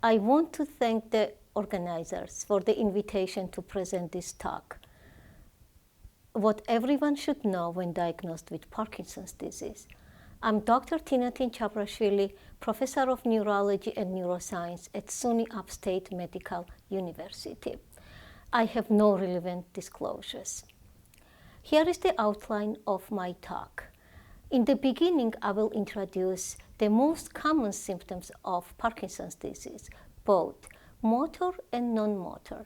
I want to thank the organizers for the invitation to present this talk. What everyone should know when diagnosed with Parkinson's disease. I'm Dr. Tinatin Chabrashvili, Professor of Neurology and Neuroscience at SUNY Upstate Medical University. I have no relevant disclosures. Here is the outline of my talk. In the beginning, I will introduce the most common symptoms of Parkinson's disease, both motor and non-motor.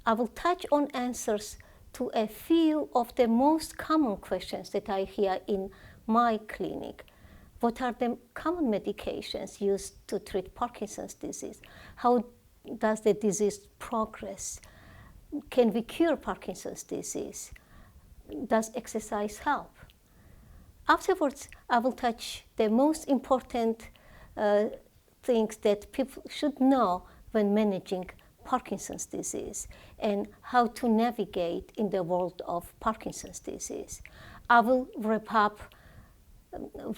I will touch on answers to a few of the most common questions that I hear in my clinic. What are the common medications used to treat Parkinson's disease? How does the disease progress? Can we cure Parkinson's disease? Does exercise help? Afterwards, I will touch the most important things that people should know when managing Parkinson's disease and how to navigate in the world of Parkinson's disease. I will wrap up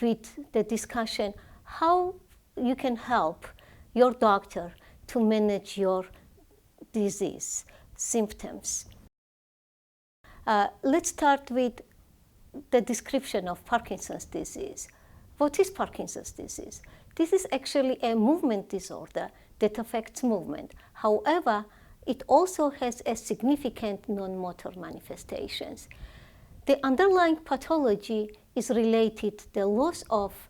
with the discussion how you can help your doctor to manage your disease symptoms. Let's start with the description of Parkinson's disease. What is Parkinson's disease? This is actually a movement disorder that affects movement. However, it also has a significant non-motor manifestations. The underlying pathology is related to the loss of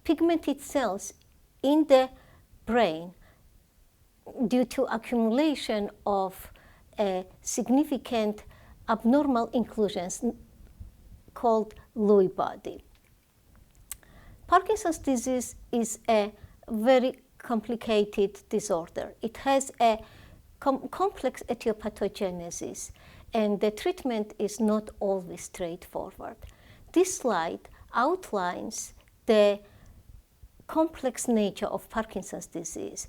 pigmented cells in the brain due to accumulation of significant abnormal inclusions called Lewy body. Parkinson's disease is a very complicated disorder. It has a complex etiopathogenesis, and the treatment is not always straightforward. This slide outlines the complex nature of Parkinson's disease.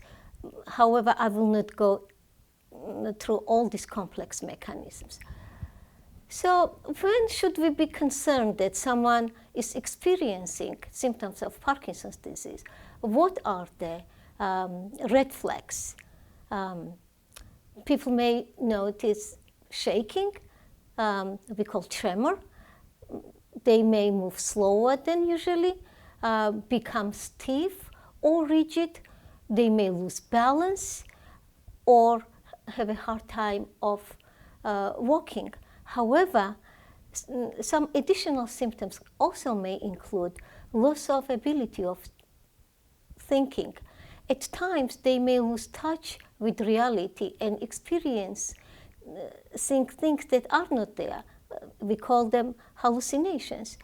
However, I will not go through all these complex mechanisms. So when should we be concerned that someone is experiencing symptoms of Parkinson's disease? What are the red flags? People may notice shaking, we call tremor. They may move slower than usually, become stiff or rigid. They may lose balance or have a hard time of walking. However, some additional symptoms also may include loss of ability of thinking. At times, they may lose touch with reality and experience things that are not there. We call them hallucinations.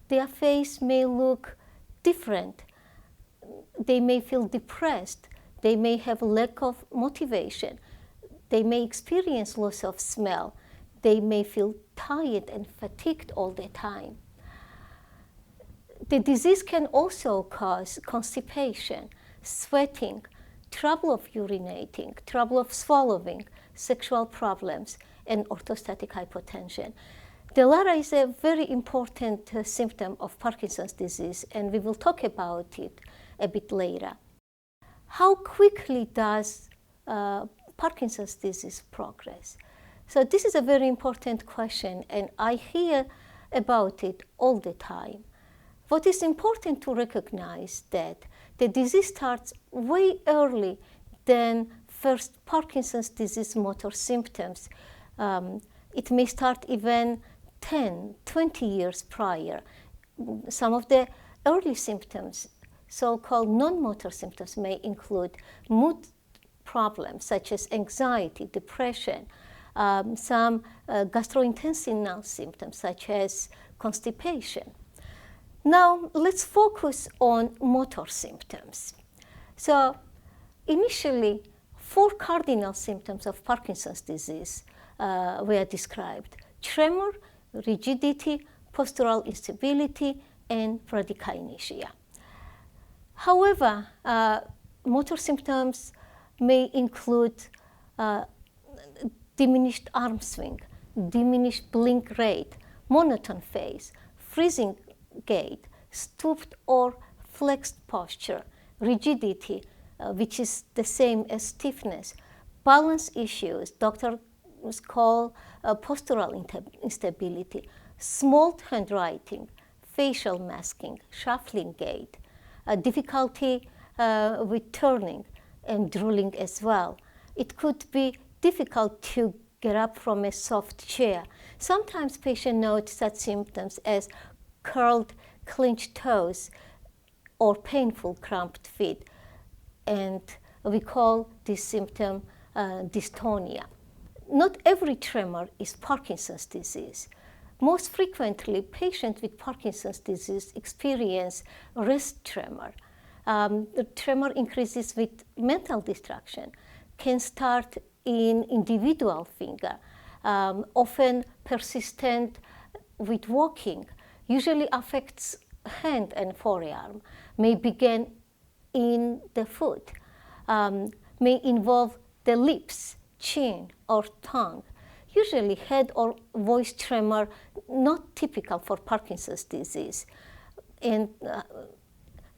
Their face may look different. They may feel depressed. They may have a lack of motivation. They may experience loss of smell. They may feel tired and fatigued all the time. The disease can also cause constipation, sweating, trouble of urinating, trouble of swallowing, sexual problems, and orthostatic hypotension. Delira is a very important symptom of Parkinson's disease, and we will talk about it a bit later. How quickly does Parkinson's disease progress? So this is a very important question, and I hear about it all the time. What is important to recognize that the disease starts way early than first Parkinson's disease motor symptoms. It may start even 10, 20 years prior. Some of the early symptoms, so-called non-motor symptoms, may include mood problems such as anxiety, depression, some gastrointestinal symptoms such as constipation. Now let's focus on motor symptoms. So initially, 4 cardinal symptoms of Parkinson's disease were described: tremor, rigidity, postural instability, and bradykinesia. However, motor symptoms may include diminished arm swing, diminished blink rate, monotone face, freezing gait, stooped or flexed posture, rigidity, which is the same as stiffness. Balance issues, doctors call postural instability, small handwriting, facial masking, shuffling gait, difficulty with turning and drooling as well. It could be difficult to get up from a soft chair. Sometimes patients note such symptoms as curled, clenched toes or painful cramped feet, and we call this symptom dystonia. Not every tremor is Parkinson's disease. Most frequently, patients with Parkinson's disease experience rest tremor. The tremor increases with mental distraction, can start in individual finger, often persistent with walking, usually affects hand and forearm, may begin in the foot, may involve the lips, chin, or tongue. Usually head or voice tremor, not typical for Parkinson's disease. And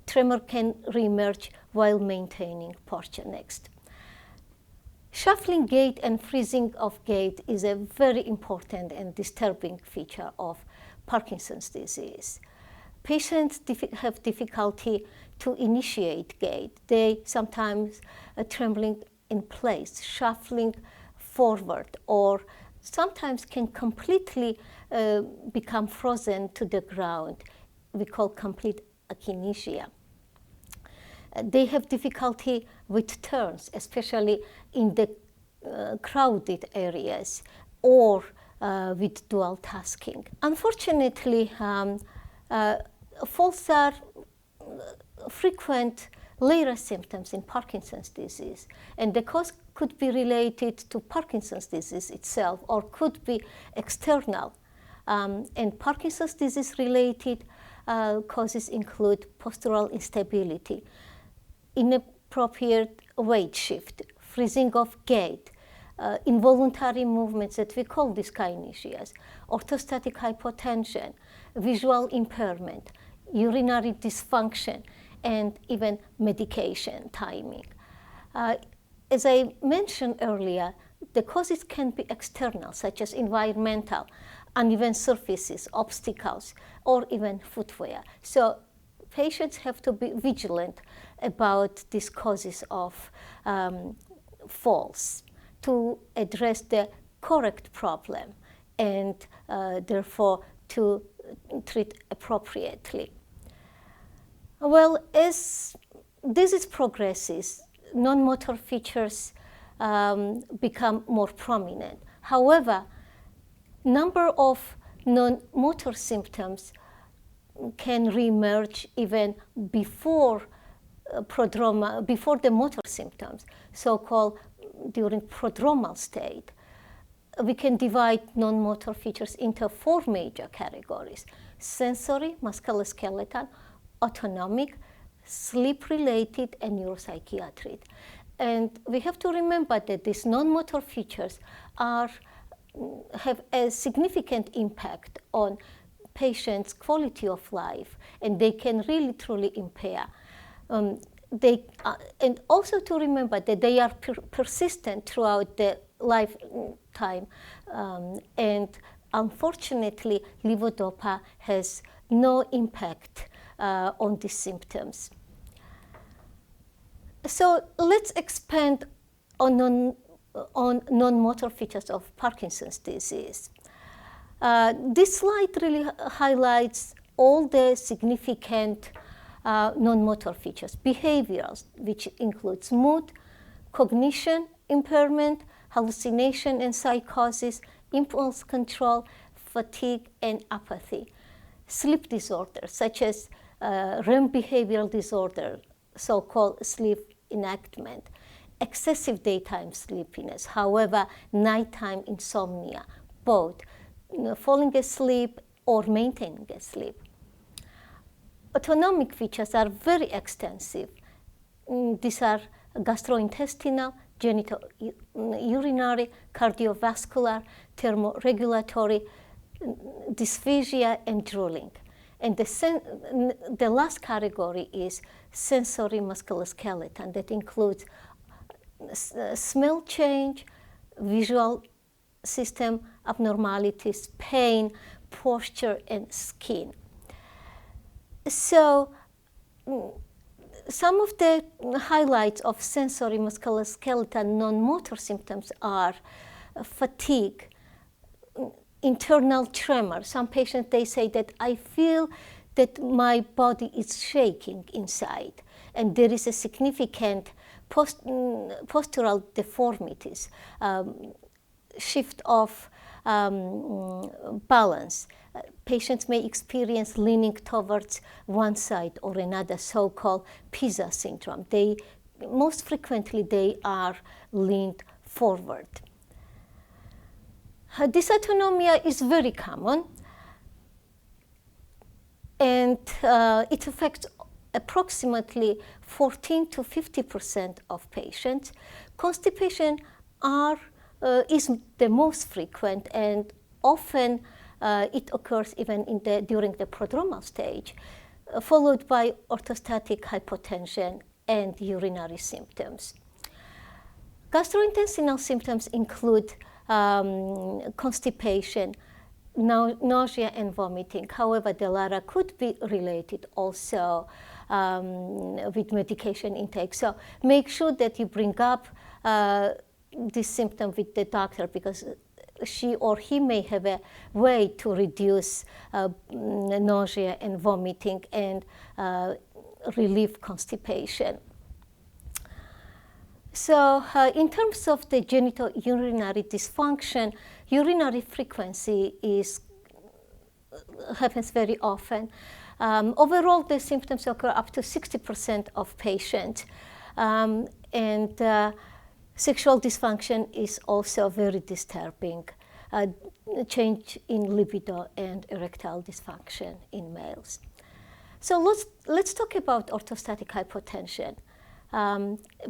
tremor can reemerge while maintaining posture next. Shuffling gait and freezing of gait is a very important and disturbing feature of Parkinson's disease. Patients have difficulty to initiate gait. They sometimes are trembling in place, shuffling forward, or sometimes can completely become frozen to the ground. We call complete akinesia. They have difficulty with turns, especially in the crowded areas or with dual tasking. Unfortunately, falls are frequent later symptoms in Parkinson's disease, and the cause could be related to Parkinson's disease itself or could be external. And Parkinson's disease-related causes include postural instability, inappropriate weight shift, freezing of gait, involuntary movements that we call dyskinesias, orthostatic hypotension, visual impairment, urinary dysfunction, and even medication timing. As I mentioned earlier, the causes can be external, such as environmental, uneven surfaces, obstacles, or even footwear. So patients have to be vigilant about these causes of falls to address the correct problem and therefore to treat appropriately. Well, as disease progresses, non-motor features become more prominent. However, number of non-motor symptoms can reemerge even before before the motor symptoms, so-called during prodromal state. We can divide non-motor features into 4 major categories: sensory, musculoskeletal, autonomic, sleep-related, and neuropsychiatric. And we have to remember that these non-motor features have a significant impact on patients' quality of life, and they can really truly impair. And also to remember that they are persistent throughout the lifetime, and unfortunately, levodopa has no impact on these symptoms. So let's expand on non-motor features of Parkinson's disease. This slide really highlights all the significant non-motor features, behaviors, which includes mood, cognition impairment, hallucination and psychosis, impulse control, fatigue, and apathy. Sleep disorders, such as REM behavioral disorder, so-called sleep enactment, excessive daytime sleepiness, however, nighttime insomnia, both falling asleep or maintaining sleep. Autonomic features are very extensive. These are gastrointestinal, genitourinary, cardiovascular, thermoregulatory, dysphagia, and drooling. And the last category is sensory musculoskeletal. That includes smell change, visual system abnormalities, pain, posture, and skin. So some of the highlights of sensory musculoskeletal non-motor symptoms are fatigue, internal tremor. Some patients, they say that I feel that my body is shaking inside, and there is a significant postural deformities, shift of balance. Patients may experience leaning towards one side or another, so-called pizza syndrome. Most frequently they are leaned forward. Dysautonomia is very common, and it affects approximately 14 to 50% of patients. Constipation is the most frequent, and often it occurs even during the prodromal stage, followed by orthostatic hypotension and urinary symptoms. Gastrointestinal symptoms include constipation, nausea, and vomiting. However, the latter could be related also with medication intake. So make sure that you bring up this symptom with the doctor, because she or he may have a way to reduce nausea and vomiting and relieve constipation. So in terms of the genitourinary dysfunction, urinary frequency happens very often. Overall, the symptoms occur up to 60% of patients. And sexual dysfunction is also very disturbing. Change in libido and erectile dysfunction in males. So let's talk about orthostatic hypotension.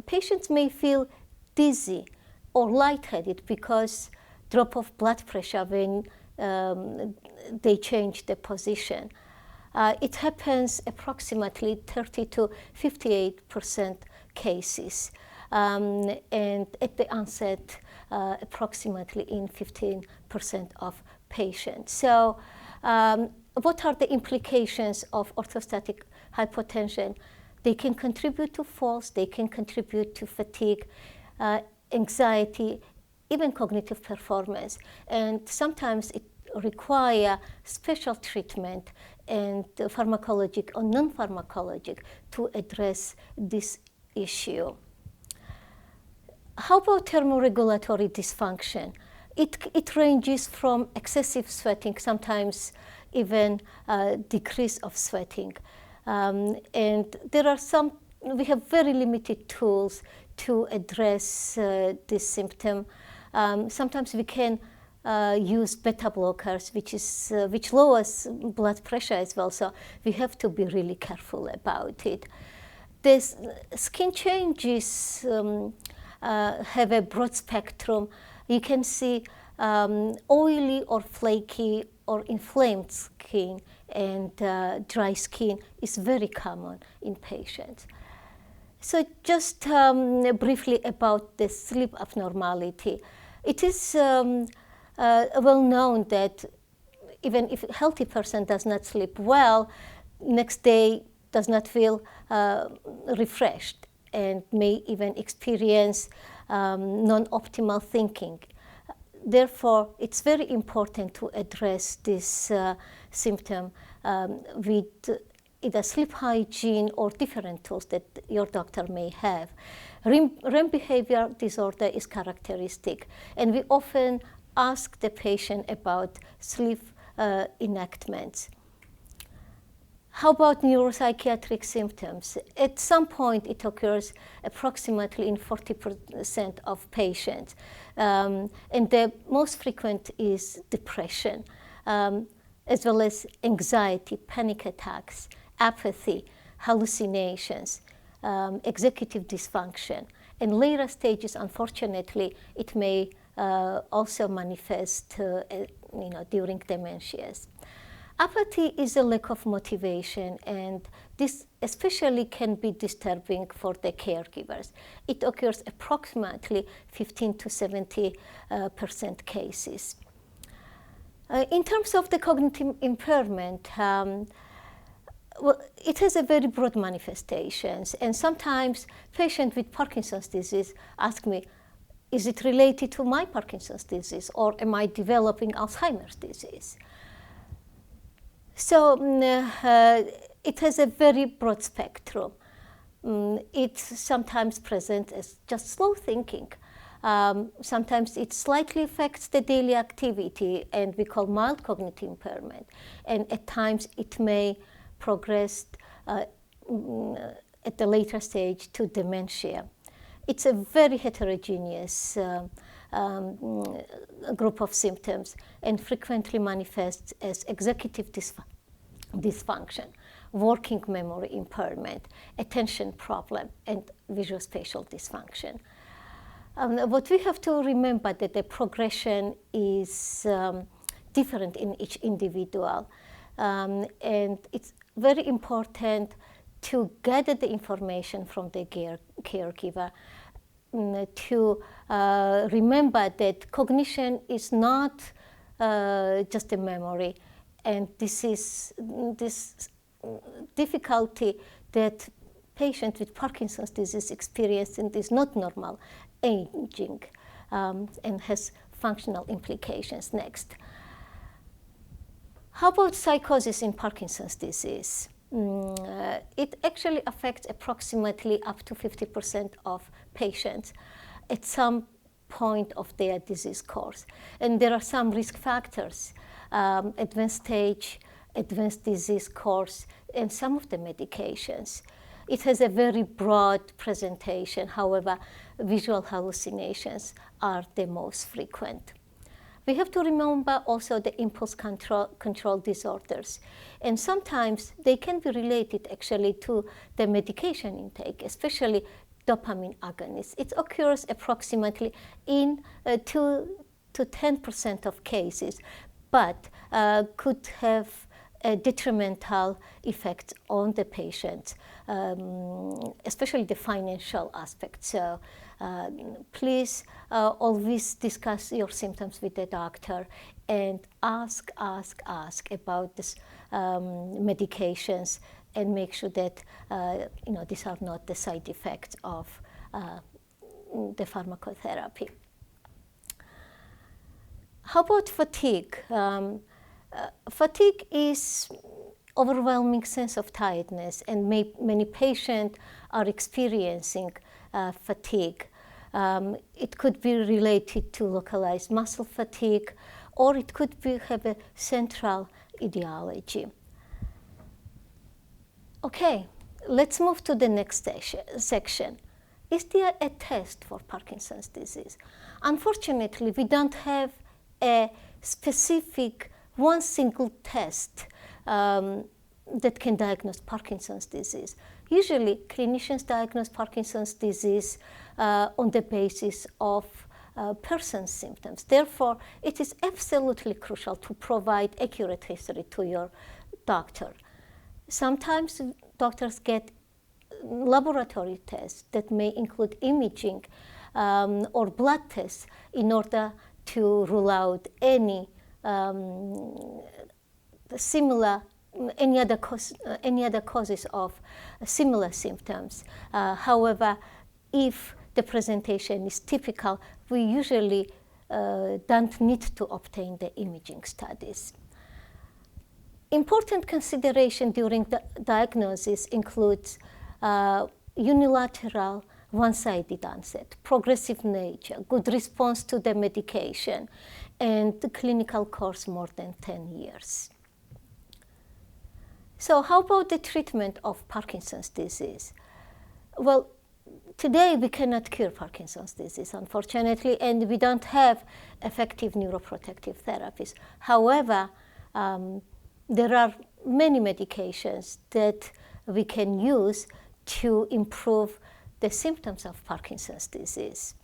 Patients may feel dizzy or lightheaded because drop of blood pressure when they change the position. It happens approximately 30 to 58% cases, and at the onset, approximately in 15% of patients. So what are the implications of orthostatic hypotension? They can contribute to falls, they can contribute to fatigue, anxiety, even cognitive performance. And sometimes it requires special treatment and pharmacologic or non-pharmacologic to address this issue. How about thermoregulatory dysfunction? It ranges from excessive sweating, sometimes even decrease of sweating. And we have very limited tools to address this symptom. Sometimes we can use beta blockers, which lowers blood pressure as well, so we have to be really careful about it. The skin changes have a broad spectrum. You can see oily or flaky or inflamed skin, and dry skin is very common in patients. So just briefly about the sleep abnormality. It is well known that even if a healthy person does not sleep well, next day does not feel refreshed and may even experience non-optimal thinking. Therefore, it's very important to address this symptom with either sleep hygiene or different tools that your doctor may have. REM behavior disorder is characteristic, and we often ask the patient about sleep enactments. How about neuropsychiatric symptoms? At some point, it occurs approximately in 40% of patients. And the most frequent is depression, as well as anxiety, panic attacks, apathy, hallucinations, executive dysfunction. In later stages, unfortunately, it may also manifest during dementias. Apathy is a lack of motivation, and this especially can be disturbing for the caregivers. It occurs approximately 15 to 70% cases. In terms of the cognitive impairment, well, it has a very broad manifestations, and sometimes patients with Parkinson's disease ask me, is it related to my Parkinson's disease, or am I developing Alzheimer's disease? So it has a very broad spectrum. It's sometimes present as just slow thinking. Sometimes it slightly affects the daily activity, and we call mild cognitive impairment. And at times it may progress at the later stage to dementia. It's a very heterogeneous group of symptoms, and frequently manifests as executive dysfunction, working memory impairment, attention problem, and visuospatial dysfunction. What we have to remember that the progression is different in each individual, and it's very important to gather the information from the caregiver, to remember that cognition is not just a memory, and this difficulty that patient with Parkinson's disease experiencing is not normal aging, and has functional implications. Next. How about psychosis in Parkinson's disease? It actually affects approximately up to 50% of patients at some point of their disease course. And there are some risk factors, advanced stage, advanced disease course, and some of the medications. It has a very broad presentation. However, visual hallucinations are the most frequent. We have to remember also the impulse control disorders. And sometimes they can be related actually to the medication intake, especially dopamine agonists. It occurs approximately in 2 to 10% of cases, but could have a detrimental effect on the patient, especially the financial aspect. So please always discuss your symptoms with the doctor, and ask about this medications, and make sure that these are not the side effects of the pharmacotherapy. How about fatigue? Fatigue is overwhelming sense of tiredness, and many patients are experiencing fatigue. It could be related to localized muscle fatigue, or it could have a central etiology. Okay, let's move to the next section. Is there a test for Parkinson's disease? Unfortunately, we don't have a specific one single test that can diagnose Parkinson's disease. Usually, clinicians diagnose Parkinson's disease on the basis of person's symptoms. Therefore, it is absolutely crucial to provide accurate history to your doctor. Sometimes doctors get laboratory tests that may include imaging or blood tests in order to rule out any other causes of similar symptoms. However, if the presentation is typical, we usually don't need to obtain the imaging studies. Important consideration during the diagnosis includes unilateral, one-sided onset, progressive nature, good response to the medication, and the clinical course more than 10 years. So how about the treatment of Parkinson's disease? Well, today we cannot cure Parkinson's disease, unfortunately, and we don't have effective neuroprotective therapies. However, there are many medications that we can use to improve the symptoms of Parkinson's disease.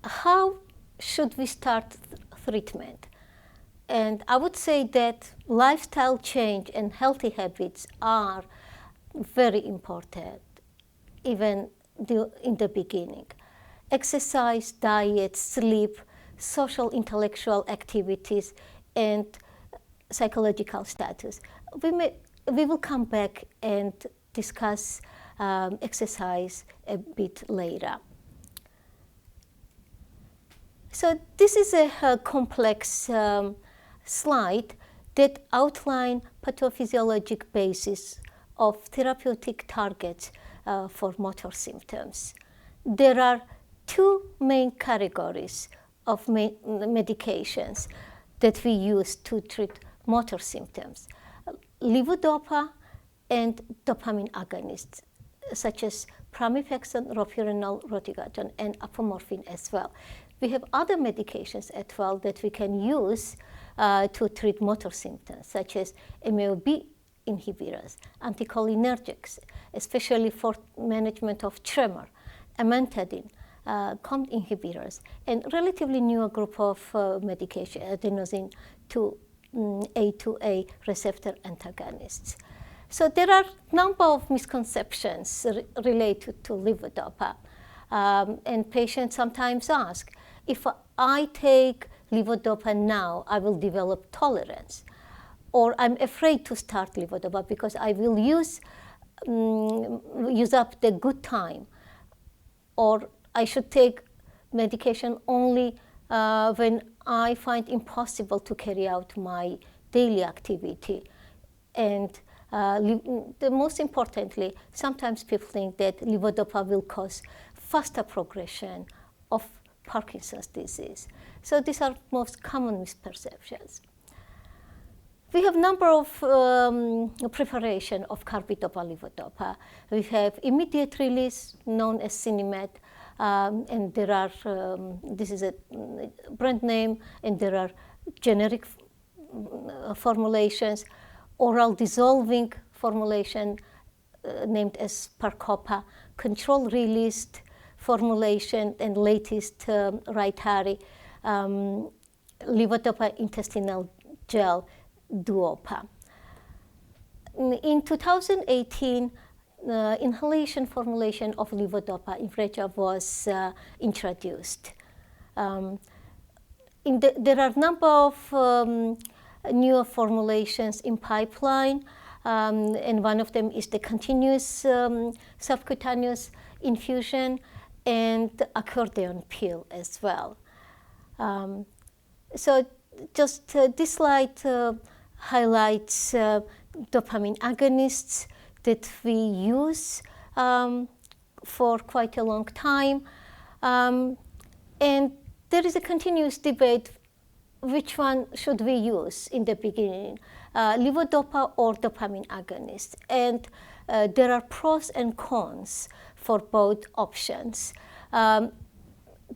How should we start treatment? And I would say that lifestyle change and healthy habits are very important, even in the beginning. Exercise, diet, sleep, social intellectual activities, and psychological status. We will come back and discuss exercise a bit later. So this is a complex slide that outlines pathophysiologic basis of therapeutic targets for motor symptoms. There are two main categories of medications that we use to treat motor symptoms: levodopa and dopamine agonists, such as pramipexole, ropinirole, rotigotine, and apomorphine as well. We have other medications as well that we can use to treat motor symptoms, such as MAO-B inhibitors, anticholinergics, especially for management of tremor, amantadine, COMT inhibitors, and relatively newer group of medication, adenosine A2A receptor antagonists. So there are a number of misconceptions related to levodopa. And patients sometimes ask, if I take levodopa now, I will develop tolerance. Or I'm afraid to start levodopa because I will use up the good time. Or I should take medication only when I find impossible to carry out my daily activity. And the most importantly, sometimes people think that levodopa will cause faster progression of Parkinson's disease. So these are most common misperceptions. We have a number of preparation of carbidopa levodopa. We have immediate release, known as Cinemet, and there are, this is a brand name, and there are generic formulations, oral dissolving formulation named as Parcopa, control released formulation, and latest Rytary, levodopa intestinal gel Duopa. In 2018, inhalation formulation of levodopa Invrega was introduced. There are a number of newer formulations in pipeline, and one of them is the continuous subcutaneous infusion and accordion pill as well. So just this slide highlights dopamine agonists that we use for quite a long time. And there is a continuous debate which one should we use in the beginning, levodopa or dopamine agonists. And there are pros and cons for both options.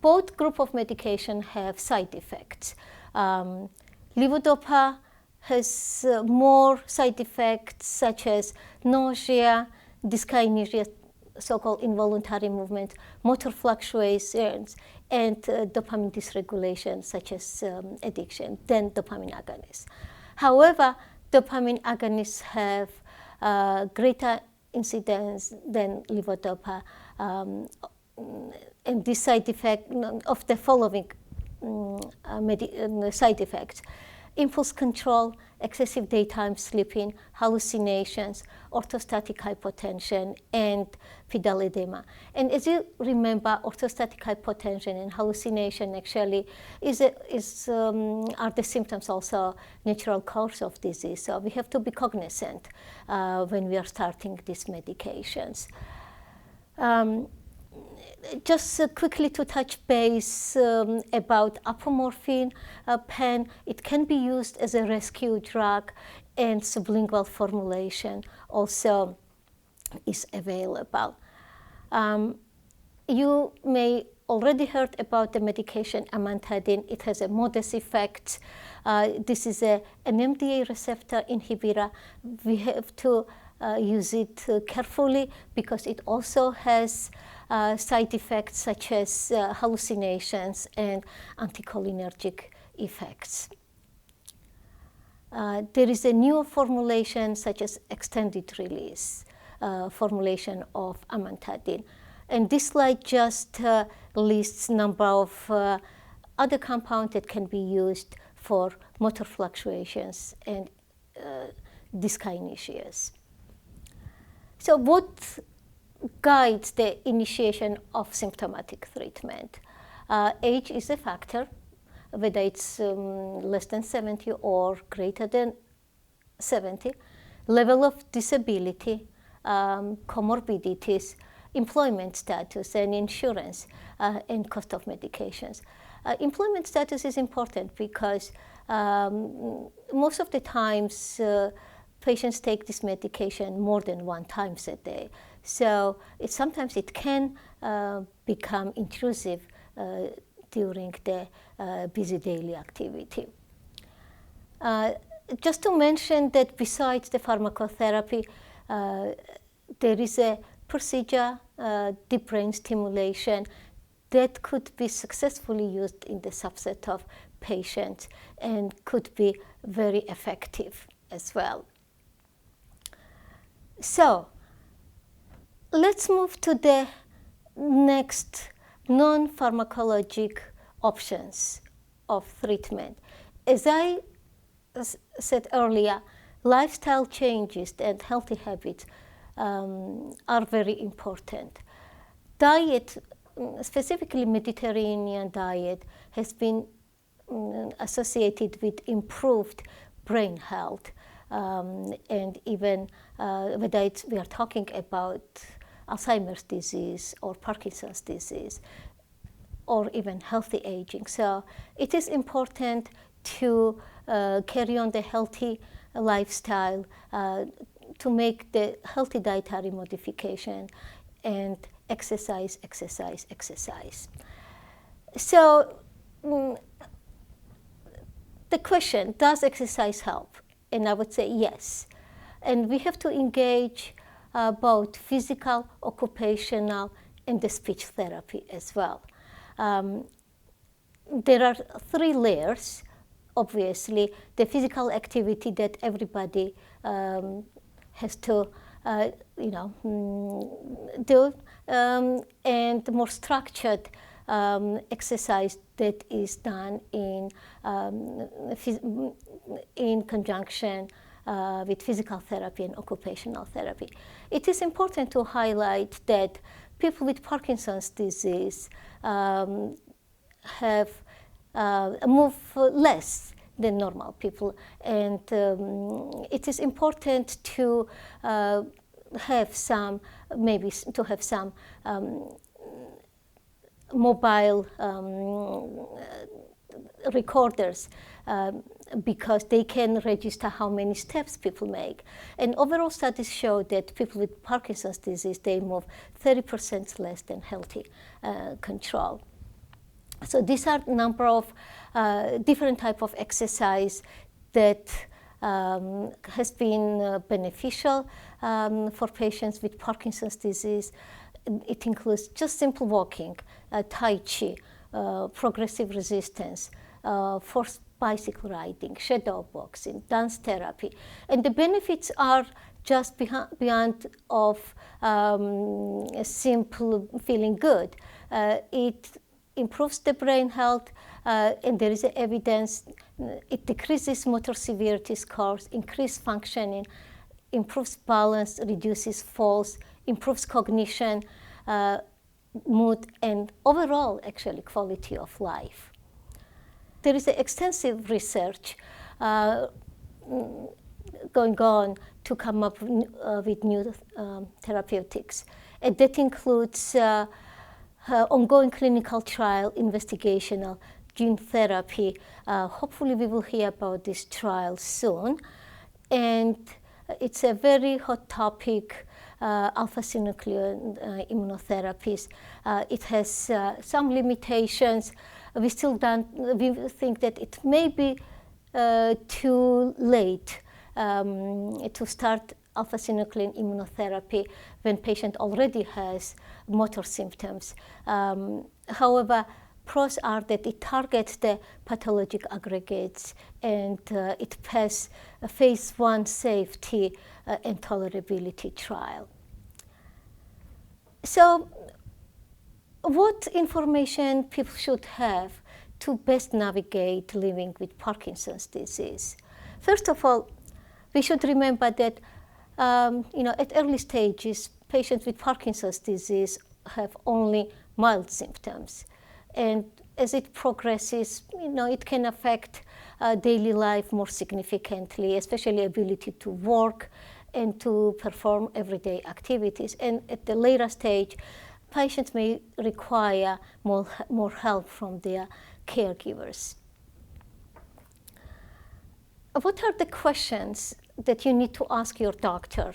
Both group of medication have side effects. Levodopa has more side effects such as nausea, dyskinesia, so-called involuntary movement, motor fluctuations, and dopamine dysregulation such as addiction than dopamine agonists. However, dopamine agonists have greater incidence than levodopa, and this side effect of the following side effects: impulse control, excessive daytime sleeping, hallucinations, orthostatic hypotension, and pedal edema. And as you remember, orthostatic hypotension and hallucination actually are the symptoms also natural course of disease. So we have to be cognizant when we are starting these medications. Just quickly to touch base about apomorphine pen, it can be used as a rescue drug, and sublingual formulation also is available. You may already heard about the medication amantadine. It has a modest effect. This is an NMDA receptor inhibitor. We have to use it carefully because it also has side effects such as hallucinations and anticholinergic effects. There is a newer formulation such as extended release formulation of amantadine. And this slide just lists number of other compounds that can be used for motor fluctuations and dyskinesias. So what guides the initiation of symptomatic treatment? Age is a factor, whether it's less than 70 or greater than 70, level of disability, comorbidities, employment status, and insurance, and cost of medications. Employment status is important because most of the times patients take this medication more than 1 time a day. So sometimes it can become intrusive during the busy daily activity. Just to mention that besides the pharmacotherapy, there is a procedure, deep brain stimulation, that could be successfully used in the subset of patients and could be very effective as well. So let's move to the next non-pharmacologic options of treatment. As I said earlier, lifestyle changes and healthy habits are very important. Diet, specifically Mediterranean diet, has been associated with improved brain health, and even whether we are talking about Alzheimer's disease or Parkinson's disease, or even healthy aging. So it is important to carry on the healthy lifestyle, to make the healthy dietary modification, and exercise. So the question, does exercise help? And I would say yes. And we have to engage both physical, occupational, and the speech therapy as well. There are 3 layers. Obviously, the physical activity that everybody has to do, and the more structured exercise that is done in conjunction with physical therapy and occupational therapy. It is important to highlight that people with Parkinson's disease have move less than normal people, and it is important to have some mobile recorders, because they can register how many steps people make. And overall studies show that people with Parkinson's disease, they move 30% less than healthy control. So these are a number of different type of exercise that has been beneficial for patients with Parkinson's disease. It includes just simple walking, Tai Chi, progressive resistance, forced bicycle riding, shadow boxing, dance therapy. And the benefits are just beyond of simple feeling good. It improves the brain health, and there is evidence it decreases motor severity scores, increases functioning, improves balance, reduces falls, improves cognition, mood, and overall, actually, quality of life. There is extensive research going on to come up with new therapeutics. And that includes ongoing clinical trial, investigational, gene therapy. Hopefully we will hear about this trial soon. And it's a very hot topic, alpha-synuclein immunotherapies. It has some limitations. We think that it may be too late to start alpha-synuclein immunotherapy when patient already has motor symptoms. However, Pros are that it targets the pathologic aggregates and it passed a phase 1 safety and tolerability trial. So what information people should have to best navigate living with Parkinson's disease? First of all, we should remember that at early stages, patients with Parkinson's disease have only mild symptoms. And as it progresses, it can affect daily life more significantly, especially ability to work and to perform everyday activities. And at the later stage, patients may require more help from their caregivers. What are the questions that you need to ask your doctor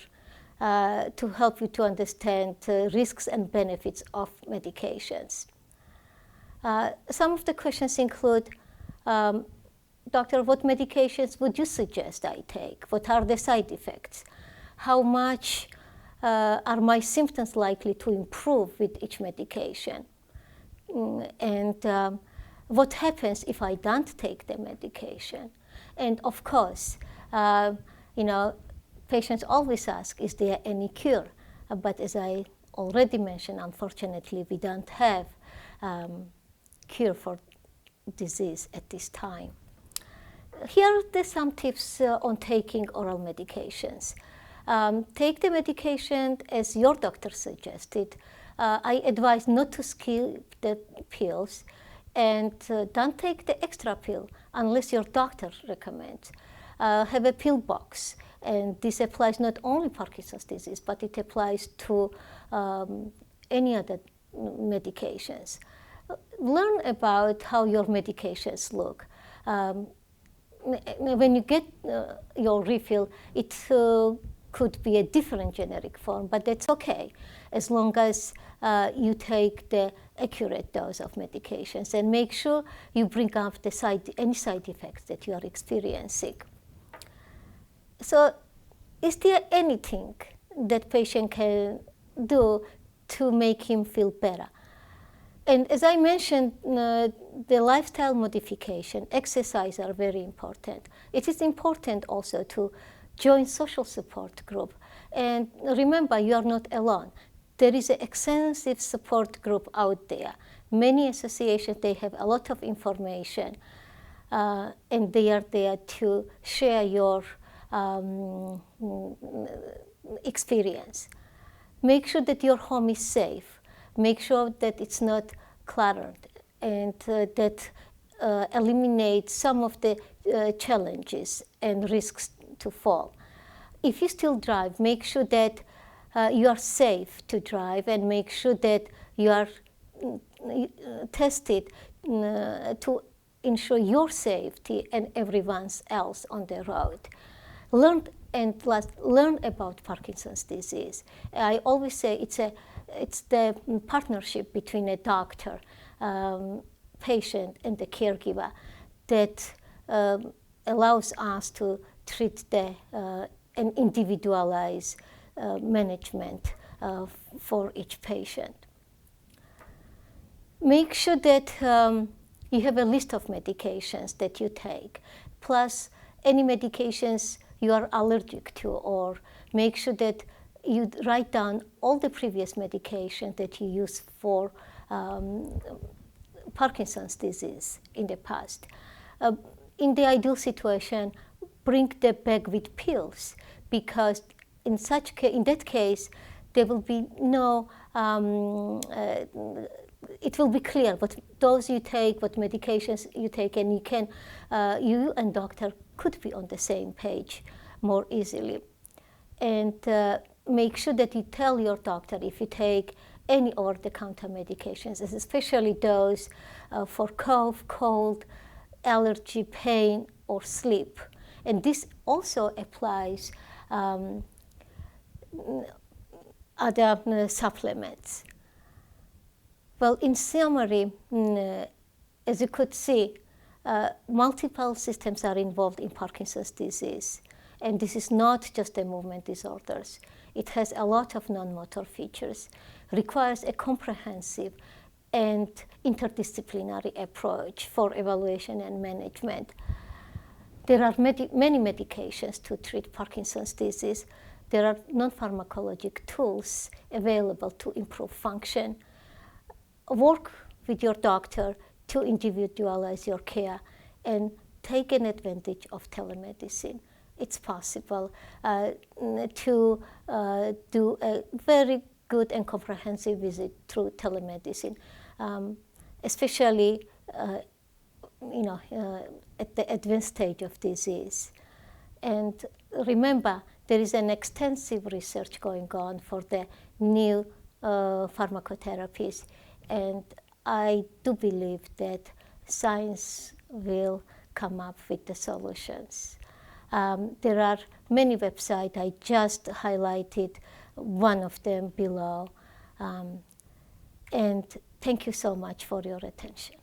to help you to understand risks and benefits of medications? Some of the questions include, doctor, what medications would you suggest I take? What are the side effects? How much are my symptoms likely to improve with each medication? And what happens if I don't take the medication? And of course, patients always ask, is there any cure? But as I already mentioned, unfortunately, we don't have cure for disease at this time. Here are some tips on taking oral medications. Take the medication as your doctor suggested. I advise not to skip the pills, and don't take the extra pill unless your doctor recommends. Have a pill box, and this applies not only Parkinson's disease, but it applies to any other medications. Learn about how your medications look. When you get your refill, it could be a different generic form, but that's okay, as long as you take the accurate dose of medications, and make sure you bring up any side effects that you are experiencing. So, is there anything that patient can do to make him feel better? And as I mentioned, the lifestyle modification, exercise are very important. It is important also to join social support group. And remember, you are not alone. There is an extensive support group out there. Many associations, they have a lot of information, and they are there to share your experience. Make sure that your home is safe. Make sure that it's not cluttered, and that eliminates some of the challenges and risks to fall. If you still drive, make sure that you are safe to drive, and make sure that you are tested to ensure your safety and everyone else on the road. Learn about Parkinson's disease. I always say it's the partnership between a doctor, patient, and the caregiver that allows us to treat and individualize management for each patient. Make sure that you have a list of medications that you take, plus any medications you are allergic to, or make sure that you write down all the previous medication that you used for Parkinson's disease in the past. In the ideal situation, bring the bag with pills, because in that case, there will be no, it will be clear what dose you take, what medications you take, and you and doctor could be on the same page more easily. And make sure that you tell your doctor if you take any over-the-counter medications, especially those for cough, cold, allergy, pain, or sleep. And this also applies other supplements. Well, in summary, as you could see, multiple systems are involved in Parkinson's disease. And this is not just a movement disorders. It has a lot of non-motor features, requires a comprehensive and interdisciplinary approach for evaluation and management. There are many medications to treat Parkinson's disease. There are non-pharmacologic tools available to improve function. Work with your doctor to individualize your care and take an advantage of telemedicine. It's possible to do a very good and comprehensive visit through telemedicine, especially at the advanced stage of disease. And remember, there is an extensive research going on for the new pharmacotherapies, and I do believe that science will come up with the solutions. There are many websites. I just highlighted one of them below. And thank you so much for your attention.